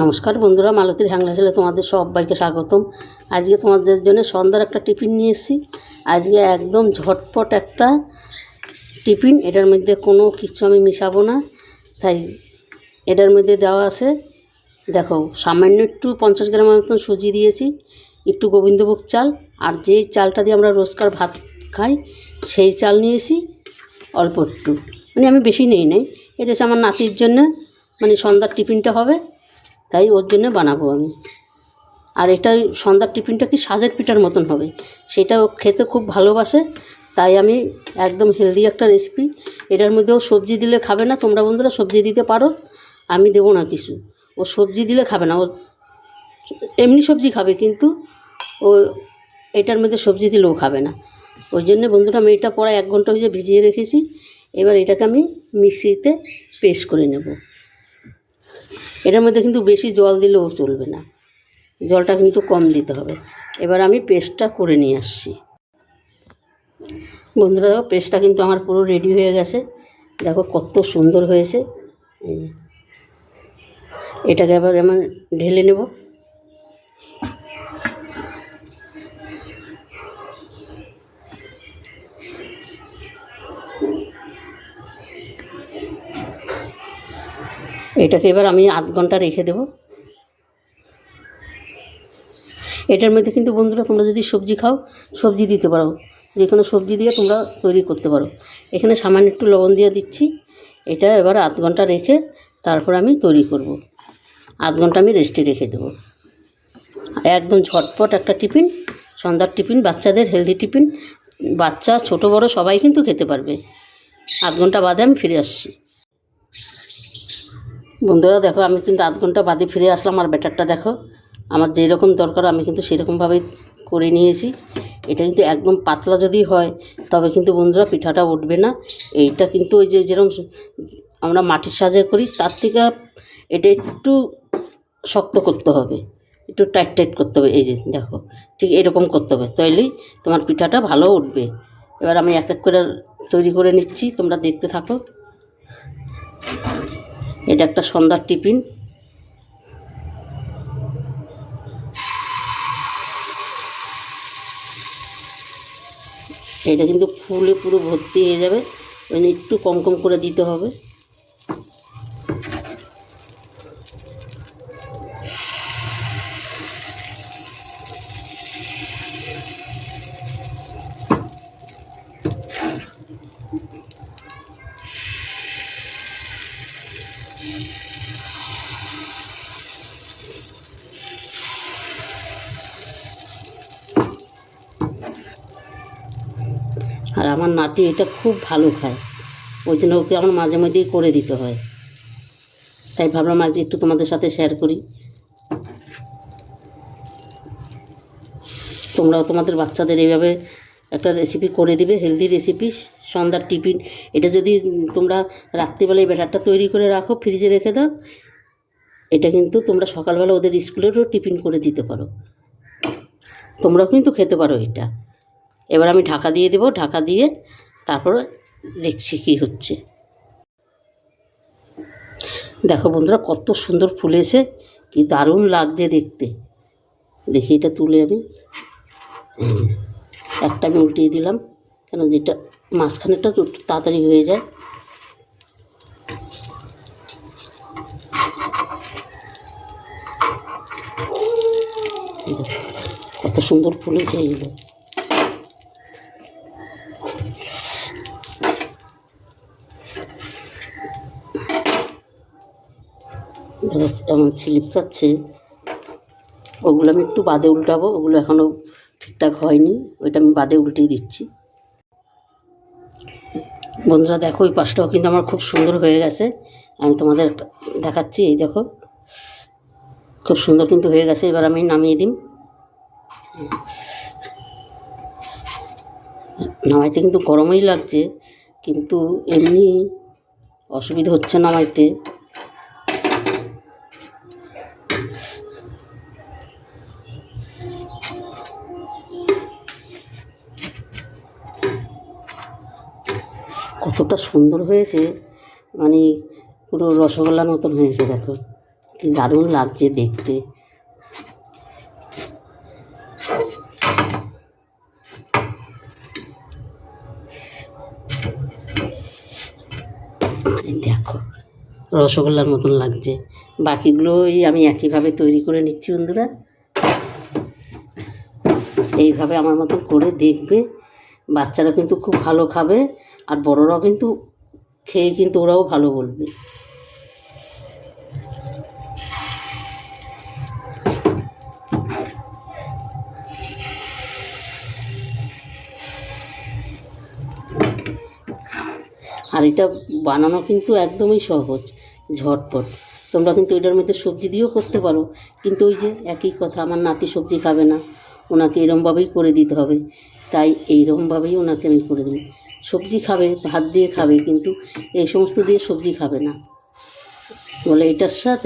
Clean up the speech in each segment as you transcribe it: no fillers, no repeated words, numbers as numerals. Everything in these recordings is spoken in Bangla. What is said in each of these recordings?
নমস্কার বন্ধুরা, মালতীর হ্যাংলা ছেলে তোমাদের সবাইকে স্বাগতম। আজকে তোমাদের জন্য সন্ধ্যার একটা টিফিন নিয়ে এসেছি। আজকে একদম ঝটপট একটা টিফিন, এটার মধ্যে কোনো কিছু আমি মিশাবো না। তাই এটার মধ্যে দেওয়া আছে, দেখো, সামান্য একটু 50 গ্রামের মতন সুজি দিয়েছি, একটু গোবিন্দভোগ চাল, আর যেই চালটা দিয়ে আমরা রোজকার ভাত খাই সেই চাল নিয়েছি অল্প একটু, মানে আমি বেশি নেই। এটা হচ্ছে আমার নাতির জন্য, মানে সন্ধ্যার টিফিনটা হবে, তাই ওর জন্য বানাবো আমি। আর এটা সন্ধ্যার টিফিনটা কি সাজের পিঠার মতন হবে, সেটাও খেতে খুব ভালোবাসে, তাই আমি একদম হেলদি একটা রেসিপি। এটার মধ্যেও সবজি দিলে খাবে না, তোমরা বন্ধুরা সবজি দিতে পারো, আমি দেবো না কিছু। ও সবজি দিলে খাবে না, ও এমনি সবজি খাবে, কিন্তু ও এটার মধ্যে সবজি দিলেও খাবে না। ওই জন্য বন্ধুরা আমি এটা পরে 1 ঘন্টা হয়ে ভিজিয়ে রেখেছি। এবার এটাকে আমি মিক্সিতে পেস্ট করে নেব। এটার মধ্যে কিন্তু বেশি জল দিলেও চলবে না, জলটা কিন্তু কম দিতে হবে। এবার আমি পেস্টটা করে নিয়ে আসছি। বন্ধুরা দেখো, পেস্টটা কিন্তু আমার পুরো রেডি হয়ে গেছে, দেখো কত সুন্দর হয়েছে। এটাকে এবার আমি ঢেলে নেব। এটাকে এবার আমি 0.5 ঘন্টা রেখে দেব। এটার মধ্যে কিন্তু বন্ধুরা তোমরা যদি সবজি খাও, সবজি দিতে পারো, যে কোনো সবজি দিয়ে তোমরা তৈরি করতে পারো। এখানে সামান্য একটু লবণ দিয়ে দিচ্ছি। এটা এবার 0.5 ঘন্টা রেখে তারপর আমি তৈরি করব। 0.5 ঘন্টা আমি রেস্টে রেখে দেবো। একদম ঝটপট একটা টিফিন, সন্ধ্যার টিফিন, বাচ্চাদের হেলদি টিফিন, বাচ্চা ছোট বড় সবাই কিন্তু খেতে পারবে। 0.5 ঘন্টা বাদে আমি ফিরে আসছি। বন্ধুরা দেখো, আমি কিন্তু 0.5 ঘন্টা বাদে ফিরে আসলাম। আর ব্যাটারটা দেখো, আমার যেরকম দরকার আমি কিন্তু সেরকমভাবেই করে নিয়েছি। এটা কিন্তু একদম পাতলা যদি হয় তবে কিন্তু বন্ধুরা পিঠাটা উঠবে না। এইটা কিন্তু ওই যে যেরকম আমরা মাটির সাজে করি তার থেকে এটা একটু শক্ত করতে হবে, একটু টাইট টাইট করতে হবে। এই যে দেখো, ঠিক এরকম করতে হবে, তাইলেই তোমার পিঠাটা ভালো উঠবে। এবার আমি এক এক করে তৈরি করে নিচ্ছি, তোমরা দেখতে থাকো। এটা একটা সন্ধ্যার টিফিন। এটা কিন্তু ফুলে পুরো ভর্তি হয়ে যাবে, মানে একটু কম কম করে দিতে হবে। আর আমার নাতি এটা খুব ভালো খায়, ওই জন্য ওকে আমার মাঝে মধ্যেই করে দিতে হয়, তাই ভাবলাম আজ একটু তোমাদের সাথে শেয়ার করি। তোমরাও তোমাদের বাচ্চাদের এইভাবে একটা রেসিপি করে দিবে, হেলদি রেসিপি, সন্ধ্যার টিফিন। এটা যদি তোমরা রাত্রিবেলায় ব্যাটারটা তৈরি করে রাখো, ফ্রিজে রেখে দাও, এটা কিন্তু তোমরা সকালবেলা ওদের স্কুলেরও টিফিন করে দিতে পারো, তোমরাও কিন্তু খেতে পারো এটা। এবার আমি ঢাকা দিয়ে দেবো, ঢাকা দিয়ে তারপর দেখছি কি হচ্ছে। দেখো বন্ধুরা কত সুন্দর ফুলেছে, কি দারুণ লাগছে দেখতে। দেখি এটা তুলে আমি একটা আমি উল্টিয়ে দিলাম, কেন যেটা মাঝখানেরটা তো তাড়াতাড়ি হয়ে যায়। কত সুন্দর ফুলেছে এগুলো। এমন স্লিপ খাচ্ছে, ওগুলো আমি একটু বাদে উল্টাবো, ওগুলো এখনও ঠিকঠাক হয়নি, ওইটা আমি বাদে উল্টিয়ে দিচ্ছি। বন্ধুরা দেখো, ওই পাশটাও কিন্তু আমার খুব সুন্দর হয়ে গেছে, আমি তোমাদের দেখাচ্ছি। এই দেখো খুব সুন্দর কিন্তু হয়ে গেছে। এবার আমি নামিয়ে দিই। নামাইতে কিন্তু গরমই লাগছে, কিন্তু এমনি অসুবিধা হচ্ছে নামাইতে। কতটা সুন্দর হয়েছে, মানে পুরো রসগোল্লার মতন হয়েছে দেখো। কি দারুণ লাগছে দেখতে। দেখো রসগোল্লার মতন লাগছে। বাকিগুলোই আমি একইভাবে তৈরি করে নিচ্ছি বন্ধুরা। এইভাবে আমার মতন করে দেখবে, বাচ্চারা কিন্তু খুব ভালো খাবে, আর বড়রাও কিন্তু খেয়ে কিন্তু ওরাও ভালো বলবে। আর এটা বানানো কিন্তু একদমই সহজ, ঝটপট। তোমরা কিন্তু এটার মধ্যে সবজি দিয়েও করতে পারো, কিন্তু ওই যে একই কথা, আমার নাতি সবজি খাবে না, ওনাকে এরমভাবেই করে দিতে হবে, তাই এইরকমভাবেই ওনাকে আমি করে দিই। সবজি খাবে, ভাত দিয়ে খাবে, কিন্তু এই সমস্ত দিয়ে সবজি খাবে না, বলে এটার স্বাদ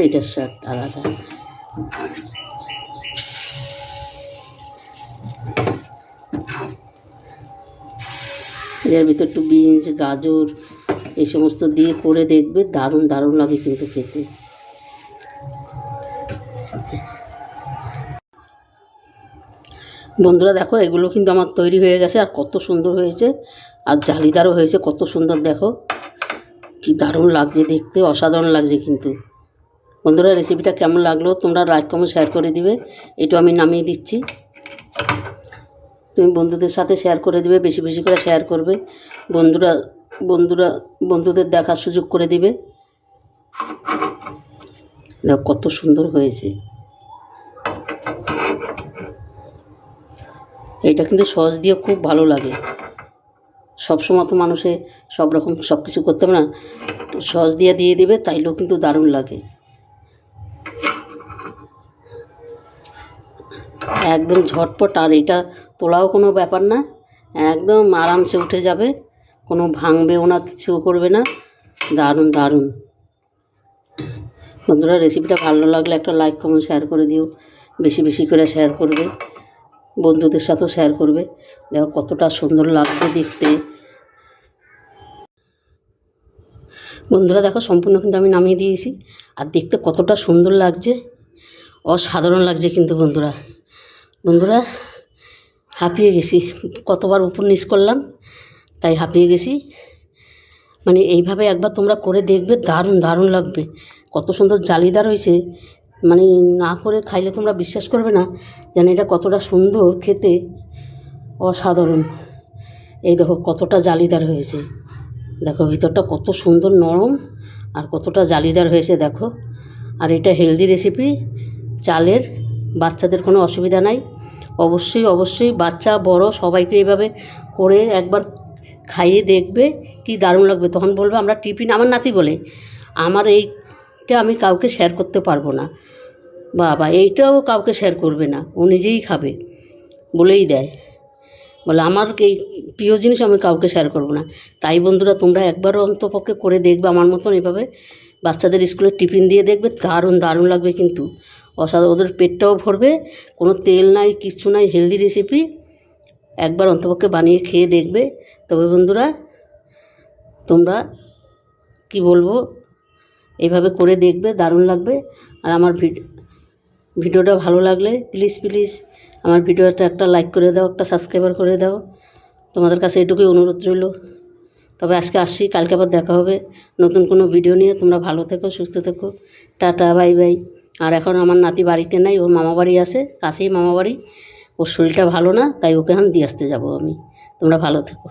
আলাদা। এর ভিতর একটু বিনস, গাজর এই সমস্ত দিয়ে করে দেখবে, দারুণ দারুণ লাগে কিন্তু খেতে। বন্ধুরা দেখো, এগুলো কিন্তু আমার তৈরি হয়ে গেছে, আর কত সুন্দর হয়েছে, আর জালিদারও হয়েছে কত সুন্দর। দেখো কি দারুণ লাগছে দেখতে, অসাধারণ লাগছে কিন্তু। বন্ধুরা রেসিপিটা কেমন লাগলো তোমরা লাইক কমেন্ট শেয়ার করে দিবে। এটা আমি নামিয়ে দিচ্ছি, তুমি বন্ধুদের সাথে শেয়ার করে দিবে, বেশি বেশি করে শেয়ার করবে। বন্ধুদের দেখার সুযোগ করে দিবে। দেখো কত সুন্দর হয়েছে। এটা কিন্তু সস দিয়ে খুব ভালো লাগে। সবসময় তো মানুষে সব রকম সব কিছু করতে হবে না, সস দিয়ে দিবে, তাইলেও কিন্তু দারুণ লাগে। একদম ঝটপট, আর এটা তোলাও কোনো ব্যাপার না, একদম আরামসে উঠে যাবে, কোনো ভাঙবেও না, কিছু করবে না। দারুণ দারুণ। বন্ধুরা রেসিপিটা ভালো লাগলে একটা লাইক কমেন্ট শেয়ার করে দিও, বেশি বেশি করে শেয়ার করবে, বন্ধুদের সাথেও শেয়ার করবে। দেখো কতটা সুন্দর লাগছে দেখতে। বন্ধুরা দেখো সম্পূর্ণ কিন্তু আমি নামিয়ে দিয়েছি, আর দেখতে কতটা সুন্দর লাগছে, অসাধারণ লাগছে কিন্তু। বন্ধুরা হাঁপিয়ে গেছি, কতবার উপর নিচ করলাম, তাই হাঁপিয়ে গেছি। মানে এইভাবে একবার তোমরা করে দেখবে, দারুণ দারুণ লাগবে, কত সুন্দর জালিদার হয়েছে। মানে না করে খাইলে তোমরা বিশ্বাস করবে না যেন এটা কতটা সুন্দর খেতে, অসাধারণ। এই দেখো কতটা জালিদার হয়েছে, দেখো ভিতরটা কত সুন্দর নরম, আর কতটা জালিদার হয়েছে দেখো। আর এটা হেলদি রেসিপি, চালের, বাচ্চাদের কোনো অসুবিধা নাই। অবশ্যই বাচ্চা বড় সবাইকে এইভাবে করে একবার খাইয়ে দেখবে, কি দারুণ লাগবে। তখন বলবে আমরা টিফিন, আমার নাতি বলে আমার এইটা আমি কাউকে শেয়ার করতে পারবো না, বাবা এইটাও কাউকে শেয়ার করবে না, ও নিজেই খাবে বলেই দেয়, বলে আমার এই প্রিয় জিনিস আমি কাউকে শেয়ার করবো না। তাই বন্ধুরা তোমরা একবারও অন্তপক্ষে করে দেখবে আমার মতন এভাবে, বাচ্চাদের স্কুলে টিফিন দিয়ে দেখবে, দারুণ দারুণ লাগবে কিন্তু, অসাধারণ। ওদের পেটটাও ভরবে, কোনো তেল নাই, কিচ্ছু নাই, হেলদি রেসিপি। একবার অন্তপক্ষে বানিয়ে খেয়ে দেখবে। তবে বন্ধুরা তোমরা কি বলবো, এইভাবে করে দেখবে, দারুণ লাগবে। আর আমার ভিডিওটা ভালো লাগলে প্লিজ আমার ভিডিওটা একটা লাইক করে দাও, একটা সাবস্ক্রাইবার করে দাও, তোমাদের কাছে এটুকুই অনুরোধ রইল। তবে আজকে আসছি, কালকে আবার দেখা হবে নতুন কোনো ভিডিও নিয়ে। তোমরা ভালো থেকো, সুস্থ থেকো, টাটা, বাই বাই। আর এখন আমার নাতি বাড়িতে নাই, ওর মামা বাড়ি আছে, কাছেই মামা বাড়ি, ওর শরীরটা ভালো না, তাই ওকে এখন দিয়ে আসতে যাবো আমি। তোমরা ভালো থেকো।